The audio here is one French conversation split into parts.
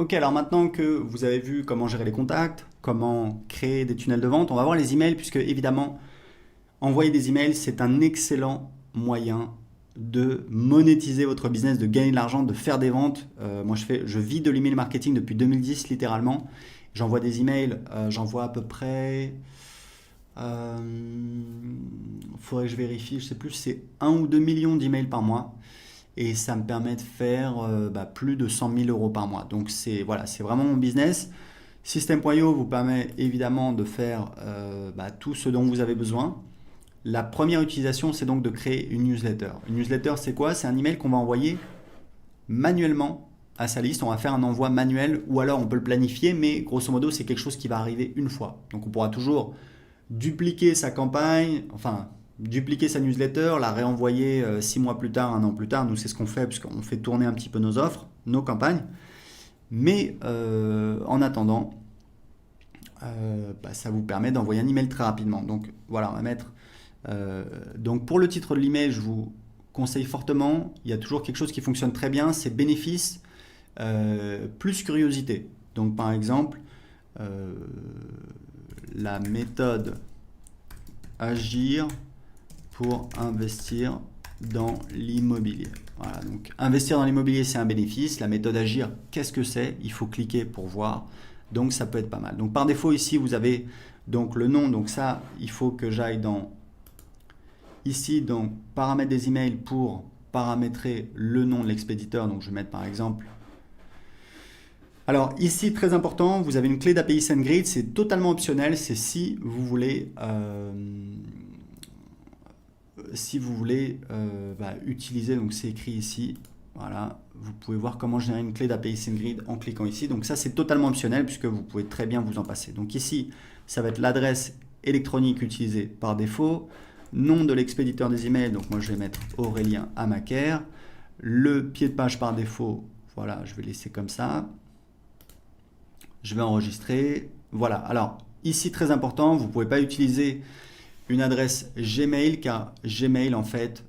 Ok, alors maintenant que vous avez vu comment gérer les contacts, comment créer des tunnels de vente, on va voir les emails puisque évidemment, envoyer des emails, c'est un excellent moyen de monétiser votre business, de gagner de l'argent, de faire des ventes. Moi, je vis de l'email marketing depuis 2010 littéralement. J'envoie des emails, j'envoie à peu près. Euh, Faudrait que je vérifie, je sais plus, c'est 1 ou 2 millions d'emails par mois et ça me permet de faire plus de 100 000 euros par mois. Donc c'est voilà, c'est vraiment mon business. System.io vous permet évidemment de faire tout ce dont vous avez besoin. La première utilisation, c'est donc de créer une newsletter. Une newsletter, c'est quoi? C'est un email qu'on va envoyer manuellement à sa liste. On va faire un envoi manuel ou alors on peut le planifier, mais grosso modo, c'est quelque chose qui va arriver une fois. Donc on pourra toujours dupliquer sa campagne, enfin dupliquer sa newsletter, la réenvoyer 6 mois plus tard, un an plus tard. Nous, c'est ce qu'on fait puisqu'on fait tourner un petit peu nos offres, nos campagnes. Mais en attendant, ça vous permet d'envoyer un email très rapidement. Donc voilà, on va mettre. Donc pour le titre de l'email, je vous conseille fortement. Il y a toujours quelque chose qui fonctionne très bien, c'est bénéfice plus curiosité. Donc par exemple, euh, la méthode agir pour investir dans l'immobilier. Voilà, donc investir dans l'immobilier, c'est un bénéfice. La méthode agir, qu'est-ce que c'est? Il faut cliquer pour voir. Donc ça peut être pas mal. Donc par défaut ici, vous avez donc le nom. Donc ça, il faut que j'aille dans ici, donc paramètres des emails pour paramétrer le nom de l'expéditeur. Donc je vais mettre par exemple. Alors ici, très important, vous avez une clé d'API SendGrid. C'est totalement optionnel. C'est si vous voulez utiliser, donc c'est écrit ici, voilà, vous pouvez voir comment générer une clé d'API SendGrid en cliquant ici. Donc ça c'est totalement optionnel puisque vous pouvez très bien vous en passer. Donc ici, ça va être l'adresse électronique utilisée par défaut, nom de l'expéditeur des emails, donc moi je vais mettre Aurélien Amaker, le pied de page par défaut, voilà, je vais laisser comme ça. Je vais enregistrer, voilà. Alors ici très important, vous ne pouvez pas utiliser une adresse Gmail car Gmail en fait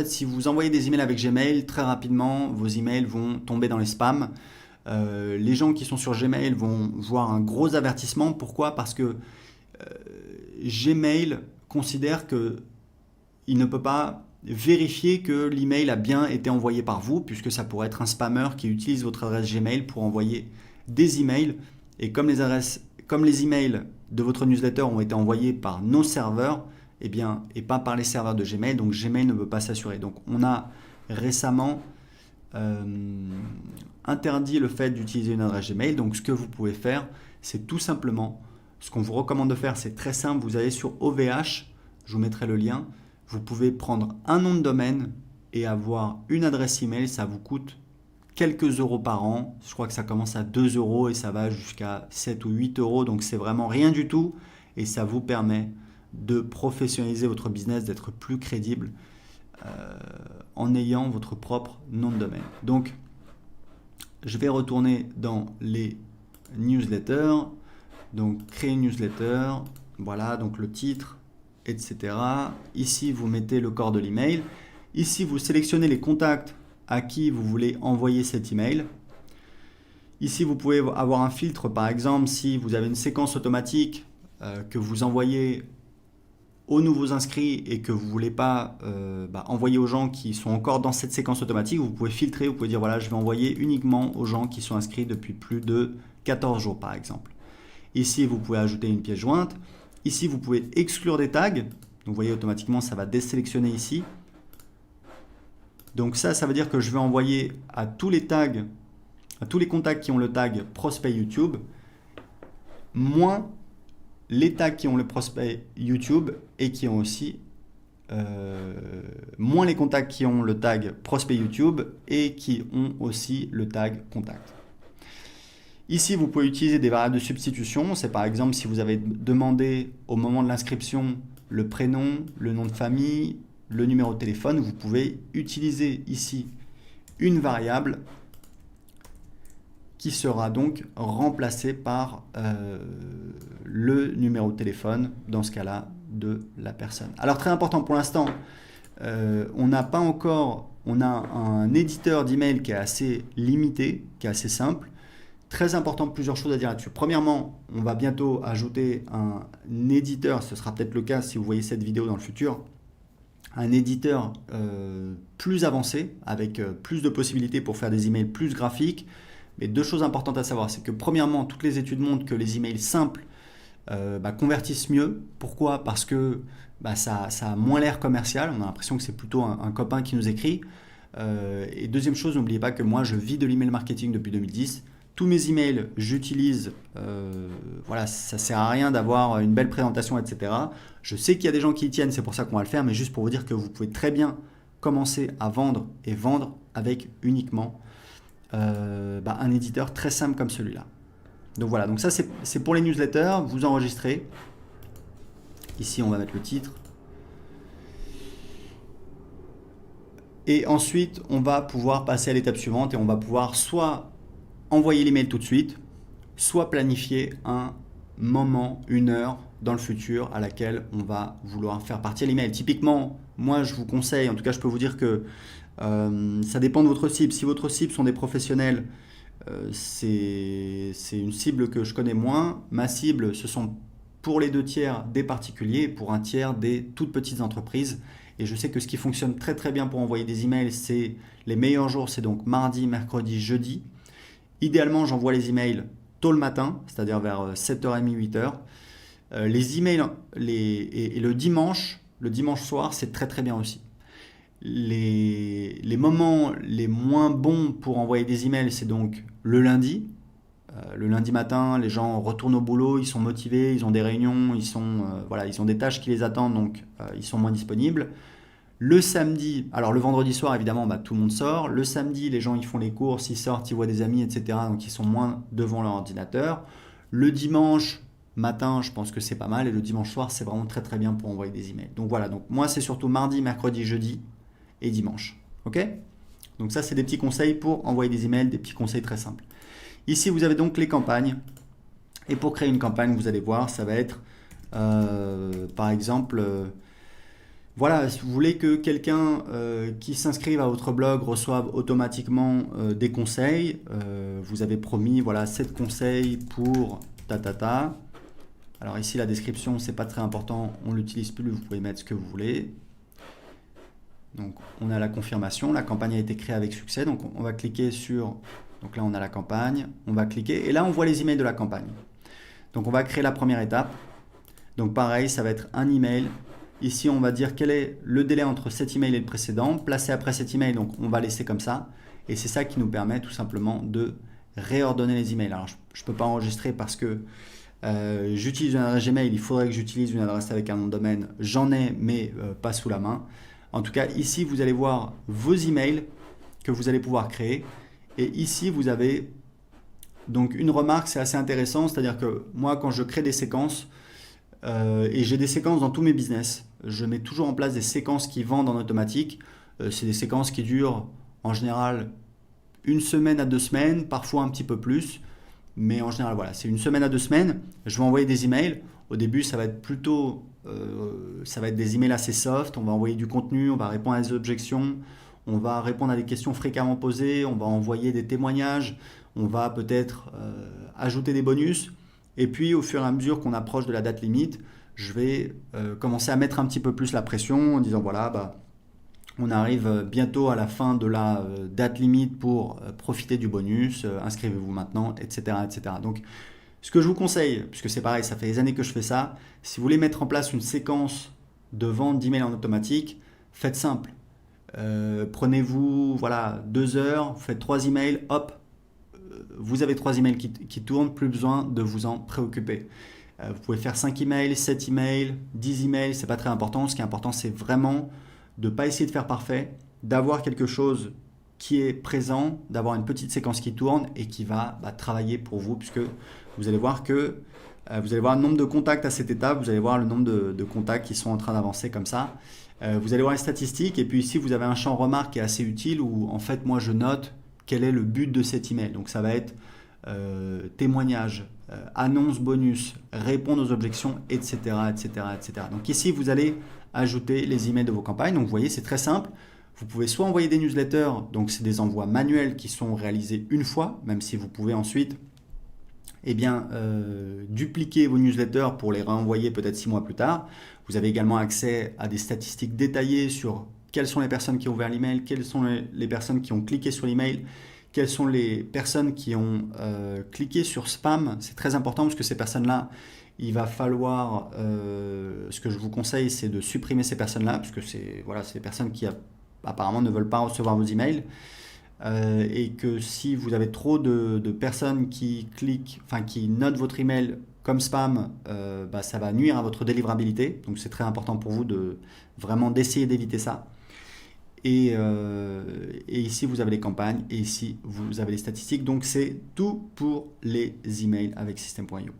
si vous envoyez des emails avec Gmail très rapidement vos emails vont tomber dans les spams. Les gens qui sont sur Gmail vont voir un gros avertissement. Pourquoi? Parce que Gmail considère que il ne peut pas vérifier que l'email a bien été envoyé par vous puisque ça pourrait être un spammer qui utilise votre adresse Gmail pour envoyer des emails et comme les emails de votre newsletter ont été envoyés par nos serveurs, et pas par les serveurs de Gmail, donc Gmail ne peut pas s'assurer. Donc on a récemment euh, interdit le fait d'utiliser une adresse Gmail. Donc ce que vous pouvez faire, c'est tout simplement, ce qu'on vous recommande de faire, c'est très simple. Vous allez sur OVH, je vous mettrai le lien. Vous pouvez prendre un nom de domaine et avoir une adresse email. Ça vous coûte quelques euros par an. Je crois que ça commence à 2 euros et ça va jusqu'à 7 ou 8 euros. Donc c'est vraiment rien du tout et ça vous permet de professionnaliser votre business, d'être plus crédible en ayant votre propre nom de domaine. Donc je vais retourner dans les newsletters. Donc créer une newsletter, voilà, donc le titre, etc. Ici, vous mettez le corps de l'email. Ici, vous sélectionnez les contacts à qui vous voulez envoyer cet email. Ici, vous pouvez avoir un filtre, par exemple, si vous avez une séquence automatique que vous envoyez aux nouveaux inscrits et que vous ne voulez pas envoyer aux gens qui sont encore dans cette séquence automatique, vous pouvez filtrer, vous pouvez dire voilà, je vais envoyer uniquement aux gens qui sont inscrits depuis plus de 14 jours, par exemple. Ici, vous pouvez ajouter une pièce jointe. Ici, vous pouvez exclure des tags. Donc, vous voyez, automatiquement, ça va désélectionner ici. Donc ça veut dire que je vais envoyer à tous les tags, à tous les contacts qui ont le tag prospect YouTube, moins les tags qui ont le prospect YouTube et qui ont aussi moins les contacts qui ont le tag prospect YouTube et qui ont aussi le tag contact. Ici, vous pouvez utiliser des variables de substitution. C'est par exemple si vous avez demandé au moment de l'inscription le prénom, le nom de famille, le numéro de téléphone, vous pouvez utiliser ici une variable qui sera donc remplacée par le numéro de téléphone, dans ce cas-là, de la personne. Alors très important pour l'instant, on n'a pas encore, on a un éditeur d'email qui est assez limité, qui est assez simple. Très important, plusieurs choses à dire là-dessus. Premièrement, on va bientôt ajouter un éditeur, ce sera peut-être le cas si vous voyez cette vidéo dans le futur, un éditeur plus avancé, avec plus de possibilités pour faire des emails plus graphiques. Mais deux choses importantes à savoir, c'est que premièrement, toutes les études montrent que les emails simples convertissent mieux. Pourquoi? Parce que ça a moins l'air commercial, on a l'impression que c'est plutôt un copain qui nous écrit. Et deuxième chose, n'oubliez pas que moi je vis de l'email marketing depuis 2010. Tous mes emails, j'utilise, voilà, ça sert à rien d'avoir une belle présentation, etc. Je sais qu'il y a des gens qui y tiennent, c'est pour ça qu'on va le faire, mais juste pour vous dire que vous pouvez très bien commencer à vendre et vendre avec uniquement un éditeur très simple comme celui-là. Donc voilà, donc ça c'est pour les newsletters, vous enregistrez. Ici on va mettre le titre. Et ensuite on va pouvoir passer à l'étape suivante et on va pouvoir soit envoyer l'email tout de suite, soit planifier un moment, une heure dans le futur à laquelle on va vouloir faire partir l'email. Typiquement, moi je vous conseille, en tout cas je peux vous dire que ça dépend de votre cible. Si votre cible sont des professionnels, c'est une cible que je connais moins. Ma cible, ce sont pour les 2/3 des particuliers et pour 1/3 des toutes petites entreprises. Et je sais que ce qui fonctionne très très bien pour envoyer des emails, c'est les meilleurs jours, c'est donc mardi, mercredi, jeudi. Idéalement, j'envoie les emails tôt le matin, c'est-à-dire vers 7h30, 8h. Les emails et le dimanche soir, c'est très très bien aussi. Les moments les moins bons pour envoyer des emails, c'est donc le lundi. Le lundi matin, les gens retournent au boulot, ils sont motivés, ils ont des réunions, ils ont des tâches qui les attendent, donc ils sont moins disponibles. Le samedi, alors le vendredi soir évidemment tout le monde sort. Le samedi, les gens ils font les courses, ils sortent, ils voient des amis, etc. Donc ils sont moins devant leur ordinateur. Le dimanche matin, je pense que c'est pas mal. Et le dimanche soir, c'est vraiment très très bien pour envoyer des emails. Donc voilà, donc moi c'est surtout mardi, mercredi, jeudi et dimanche. Ok? Donc ça c'est des petits conseils pour envoyer des emails, des petits conseils très simples. Ici vous avez donc les campagnes. Et pour créer une campagne, vous allez voir, ça va être par exemple... Voilà, si vous voulez que quelqu'un qui s'inscrive à votre blog reçoive automatiquement des conseils, vous avez promis 7 conseils pour ta. Alors ici la description c'est pas très important, on l'utilise plus, vous pouvez mettre ce que vous voulez. Donc on a la confirmation, la campagne a été créée avec succès, donc on va cliquer sur, donc là on a la campagne, on va cliquer et là on voit les emails de la campagne. Donc on va créer la première étape, donc pareil ça va être un email. Ici, on va dire quel est le délai entre cet email et le précédent. Placé après cet email, donc on va laisser comme ça. Et c'est ça qui nous permet tout simplement de réordonner les emails. Alors, je ne peux pas enregistrer parce que j'utilise une adresse Gmail. Il faudrait que j'utilise une adresse avec un nom de domaine. J'en ai, mais pas sous la main. En tout cas, ici, vous allez voir vos emails que vous allez pouvoir créer. Et ici, vous avez donc une remarque, c'est assez intéressant. C'est-à-dire que moi, quand je crée des séquences, et j'ai des séquences dans tous mes business. Je mets toujours en place des séquences qui vendent en automatique. C'est des séquences qui durent en général 1 semaine à 2 semaines, parfois un petit peu plus. Mais en général, voilà, c'est 1 semaine à 2 semaines. Je vais envoyer des emails. Au début, ça va être plutôt ça va être des emails assez soft. On va envoyer du contenu, on va répondre à des objections, on va répondre à des questions fréquemment posées, on va envoyer des témoignages, on va peut-être ajouter des bonus. Et puis, au fur et à mesure qu'on approche de la date limite, je vais commencer à mettre un petit peu plus la pression en disant on arrive bientôt à la fin de la date limite pour profiter du bonus, inscrivez-vous maintenant, etc., etc. Donc, ce que je vous conseille, puisque c'est pareil, ça fait des années que je fais ça, si vous voulez mettre en place une séquence de vente d'emails en automatique, faites simple. Prenez-vous 2 heures, vous faites 3 emails, hop, vous avez 3 emails qui tournent, plus besoin de vous en préoccuper. Vous pouvez faire 5 emails, 7 emails, 10 emails, c'est pas très important. Ce qui est important, c'est vraiment de ne pas essayer de faire parfait, d'avoir quelque chose qui est présent, d'avoir une petite séquence qui tourne et qui va travailler pour vous, puisque vous allez voir que vous allez voir le nombre de contacts à cette étape, vous allez voir le nombre de contacts qui sont en train d'avancer comme ça. Vous allez voir les statistiques et puis ici vous avez un champ remarque qui est assez utile où en fait moi je note quel est le but de cet email. Donc ça va être témoignage, annonces bonus, répondre aux objections, etc., etc., etc. Donc ici, vous allez ajouter les emails de vos campagnes. Donc vous voyez, c'est très simple. Vous pouvez soit envoyer des newsletters, donc c'est des envois manuels qui sont réalisés une fois, même si vous pouvez ensuite dupliquer vos newsletters pour les renvoyer peut-être 6 mois plus tard. Vous avez également accès à des statistiques détaillées sur quelles sont les personnes qui ont ouvert l'email, quelles sont les personnes qui ont cliqué sur l'email, quelles sont les personnes qui ont cliqué sur spam. C'est très important parce que ces personnes-là, il va falloir, ce que je vous conseille, c'est de supprimer ces personnes-là, parce que c'est des personnes qui apparemment ne veulent pas recevoir vos emails. Et que si vous avez trop de personnes qui cliquent, enfin qui notent votre email comme spam, ça va nuire à votre délivrabilité. Donc c'est très important pour vous de vraiment d'essayer d'éviter ça. Et ici vous avez les campagnes et ici vous avez les statistiques. Donc c'est tout pour les emails avec System.io.